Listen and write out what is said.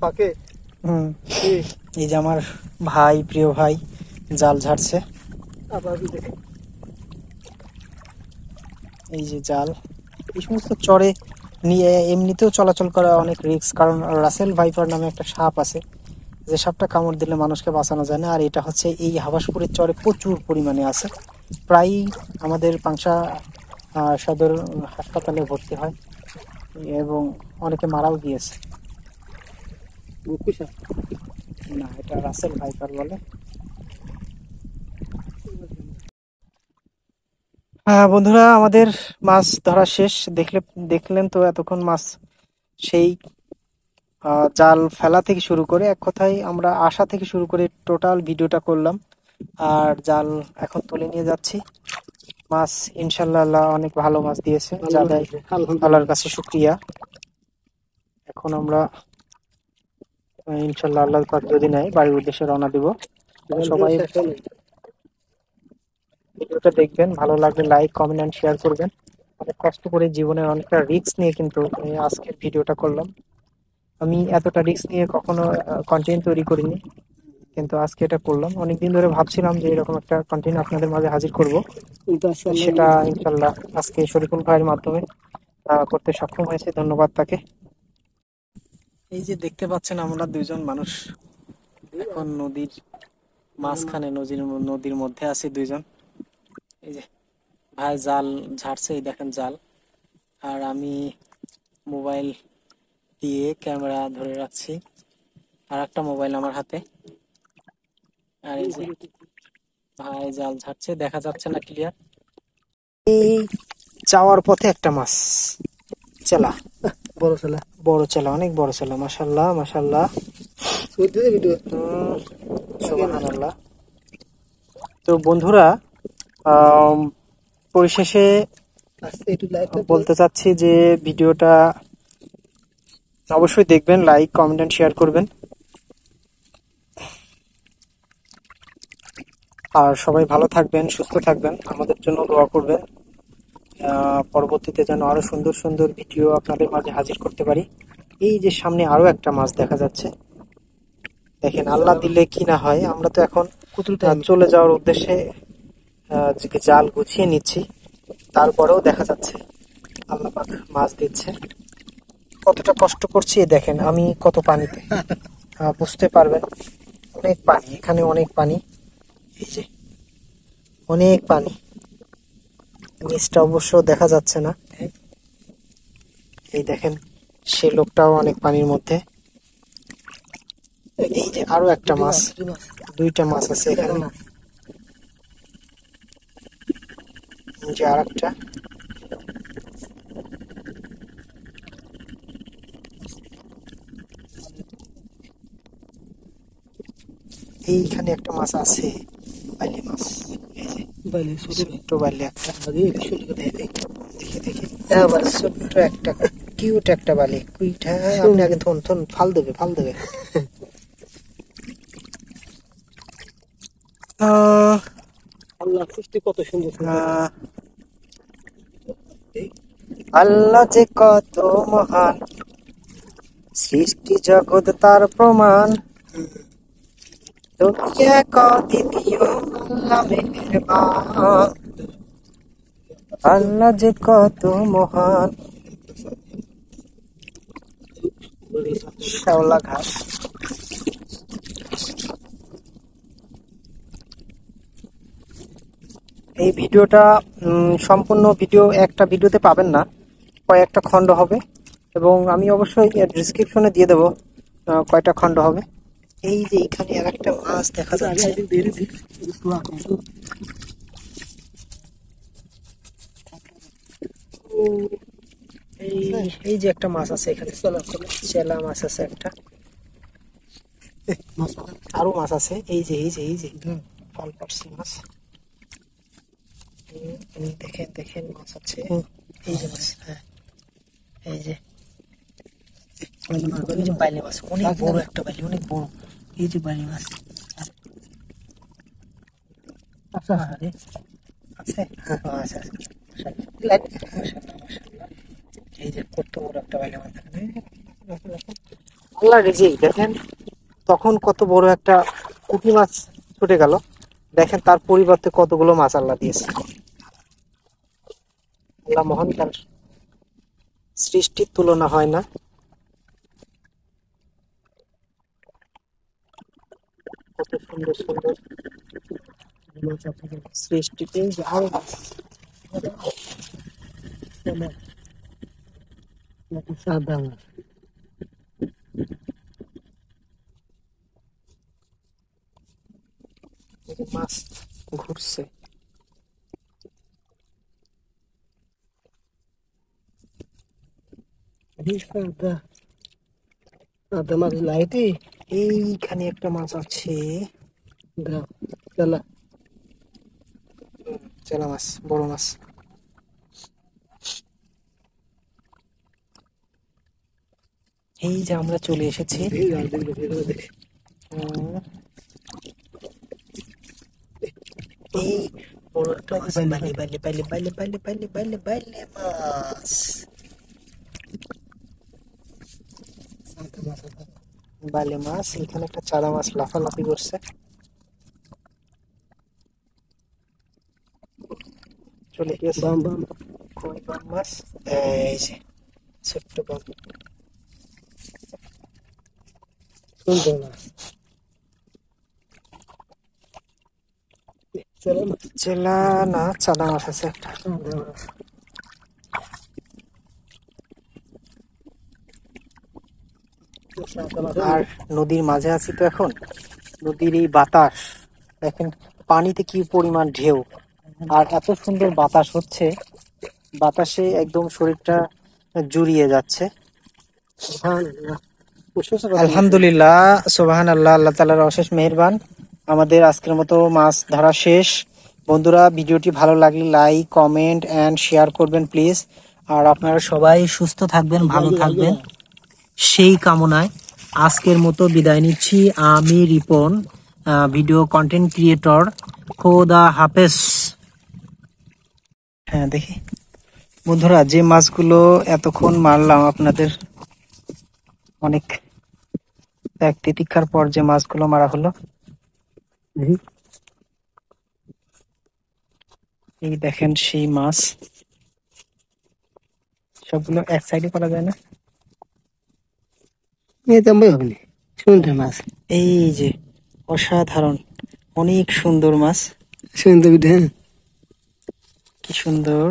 ফাঁকে এই যে আমার ভাই, প্রিয় ভাই জাল ঝাড়ছে। এই যে জাল, এই সমস্ত চরে নিয়ে এমনিতেও চলাচল করা অনেক রিস্ক, কারণ রাসেল ভাইপার নামে একটা সাপ আছে, যে সাপটা কামড় দিলে মানুষকে বাঁচানো যায় না। আর এটা হচ্ছে এই হাবাসপুরের চরে প্রচুর পরিমাণে আছে, প্রায় আমাদের পাংশা সদর হাসপাতালে ভর্তি হয় এবং অনেকে মারাও গিয়েছে। না, এটা রাসেল ভাইপার বলে। হ্যাঁ বন্ধুরা, আমাদের মাছ ধরা শেষ। দেখলেন তো এতক্ষণ মাছ, সেই জাল ফেলা থেকে শুরু করে, এক কথায় আমরা আসা থেকে শুরু করে টোটাল ভিডিওটা করলাম। আর জাল এখন তুলে নিয়ে যাচ্ছি। মাছ ইনশাল্লাহ আল্লাহ অনেক ভালো মাছ দিয়েছে, যাদের আল্লাহর কাছে শুকরিয়া। এখন আমরা ইনশাল্লাহ আল্লাহর পাক যদি নেয় বাড়ির উদ্দেশ্যে রওনা দিব। সবাই ভিডিওটা দেখবেন, ভালো লাগলে লাইক, কমেন্ট এন্ড শেয়ার করবেন। অনেক কষ্ট করে জীবনের অনেকটা রিস্ক নিয়ে কিন্তু আজকের ভিডিওটা করলাম। আমি এতটা রিস্ক নিয়ে কখনো কন্টেন্ট তৈরি করিনি, কিন্তু আজকে এটা করলাম। অনেকদিন ধরে ভাবছিলাম যে এরকম একটা কন্টেন্ট আপনাদের মাঝে হাজির করব, সেটা ইনশাল্লাহ আজকে শরীফুল ভাইয়ের মাধ্যমে করতে সক্ষম হয়েছে। ধন্যবাদ তাকে। এই যে দেখতে পাচ্ছেন আমরা দুইজন মানুষ এখন নদীর মাঝখানে, নদীর মধ্যে আছি দুইজন। এই যে ভাই জাল ঝাড়ছে, এই দেখেন জাল, আর আমি মোবাইল দিয়ে ক্যামেরা ধরে রাখছি, আর একটা মোবাইল আমার হাতে। আর এই যে ভাই জাল ঝাড়ছে, দেখা যাচ্ছে না ক্লিয়ার। এই যাওয়ার পথে একটা মাছ, চেলা, বড় চেলা, অনেক বড় চেলা, মাশাআল্লাহ মাশাআল্লাহ, সুবহানাল্লাহ। তো বন্ধুরা, পরিশেষে বলতে চাচ্ছি যে ভিডিওটা অবশ্যই দেখবেন, লাইক, কমেন্ট এন্ড শেয়ার করবেন। আর সবাই ভালো থাকবেন, সুস্থ থাকবেন, আমাদের জন্য দোয়া করবেন। পরবর্তীতে যেন আরো সুন্দর সুন্দর ভিডিও আপনাদের মাঝে হাজির করতে পারি। এই যে সামনে আরো একটা মাছ দেখা যাচ্ছে, দেখেন আল্লাহ দিলে কি না হয়। আমরা তো এখন চলে যাওয়ার উদ্দেশ্যে জাল গুছিয়ে নিচ্ছি, তারপরেও দেখা যাচ্ছে আল্লাহ পাক মাছ দিচ্ছে। কতটা কষ্ট করছি দেখেন, আমি কত পানিতে, বুঝতে পারবেন। অনেক পানি এখানে, অনেক পানি, এই যে অনেক পানি, নিচটা অবশ্য দেখা যাচ্ছে না। এই দেখেন সে লোকটাও অনেক পানির মধ্যে। এই যে আরো একটা মাছ, দুইটা মাছ আছে এখানে। যে আর একটা, এইখানে একটা মাছ আছে, বাইলি মাছ, ছোট্ট বাইলি একটা, দেখি দেখি, আবার ছোট্ট একটা কিউট একটা বালি, কুইটা। আপনি আগে থন থন, ফাল দেবে ফাল দেবে। আল্লাহ সৃষ্টি কত সুন্দর, আল্লাহ যে কত মহান, সৃষ্টি জগৎ তার প্রমাণ। তুমি এক দ্বিতীয় আল্লাহ মেহেরবান, আল্লাহ যে কত মহান। শ্যাওলা ঘাস। এই ভিডিওটা সম্পূর্ণ ভিডিও একটা ভিডিওতে পাবেন না, কয়েকটা খণ্ড হবে, এবং আমি অবশ্যই ডেসক্রিপশনে দিয়ে দেবো কয়টা খণ্ড হবে। এই যে এখানে আর একটা মাছ দেখা যাচ্ছে, এই যে একটা মাছ আছে এখানে, চেলা মাছ আছে একটা, আরো মাছ আছে। এই যে এই যে এই যে ফল পাচ্ছি মাছ, দেখেন দেখেন মাছ আছে। এই যে মাছ, হ্যাঁ এই যে বাইলি মাছ, অনেক বড় একটা বাইলি, অনেক বড়। এই যে বাইলি মাছ আছে, আচ্ছা এই যে কত বড় একটা বাইলি মাছ, আল্লাহ রিজিক দেখেন, তখন কত বড় একটা পুঁটি মাছ ছুটে গেল, দেখেন তার পরিবর্তে কতগুলো মাছ আল্লাহ দিয়েছে। আল্লাহ মহান, তার সৃষ্টির তুলনা হয় না। কত সুন্দর সুন্দর মাছ আপনাদের সৃষ্টিতে, যে আরো মাছ, সাদা মাছ, এই যে মাছ ঘুরছে। সাদা সাদা মাছ লাইটে, এইখানে একটা মাছ আছে, চেলা, চেলা মাছ, বড় মাছ। এই যে আমরা চলে এসেছি। এই বড় একটা মাছ, বাইলে বাইলে বাইলে বাইলে বাইলে বাইলে বাইলে বাইলে মাছ, বাইলে মাছ। এখানে একটা চারা মাছ লাফালাফি করছে। চলে গেছে কই বাম মাছ, এই যে ছোট্ট বাম, সুন্দর মাছ। চেলা না, চাদা মাছ আছে একটা। আর নদীর মাঝে আছি তো এখন, নদীর এই বাতাস দেখেন, পানিতে কি পরিমাণ ঢেউ, আর এত সুন্দর বাতাস হচ্ছে, বাতাসে একদম শরীরটা জুড়িয়ে যাচ্ছে। আলহামদুলিল্লাহ, সুবহান আল্লাহ, আল্লাহ তাআলার অশেষ মেহেরবান। আমাদের আজকের মতো মাছ ধরা শেষ। বন্ধুরা, ভিডিওটি ভালো লাগলে লাইক, কমেন্ট এন্ড শেয়ার করবেন প্লিজ। আর আপনারা সবাই সুস্থ থাকবেন, ভালো থাকবেন, সেই কামনায় আজকের মতো বিদায় নিচ্ছি। আমি রিপন, ভিডিও কন্টেন্ট ক্রিয়েটর। খোদা হাফেজ। হ্যাঁ দেখি বন্ধুরা, যে মাছগুলো এতক্ষণ মারলাম আপনাদের, অনেক ত্যাগ তিতিক্ষার পর যে মাছগুলো মারা হলো, এই দেখেন সেই মাছ। সবগুলো এক সাইডে করা যায় না, সুন্দর মাছ। এই যে অসাধারণ, অনেক সুন্দর মাছ, সুন্দর, কি সুন্দর।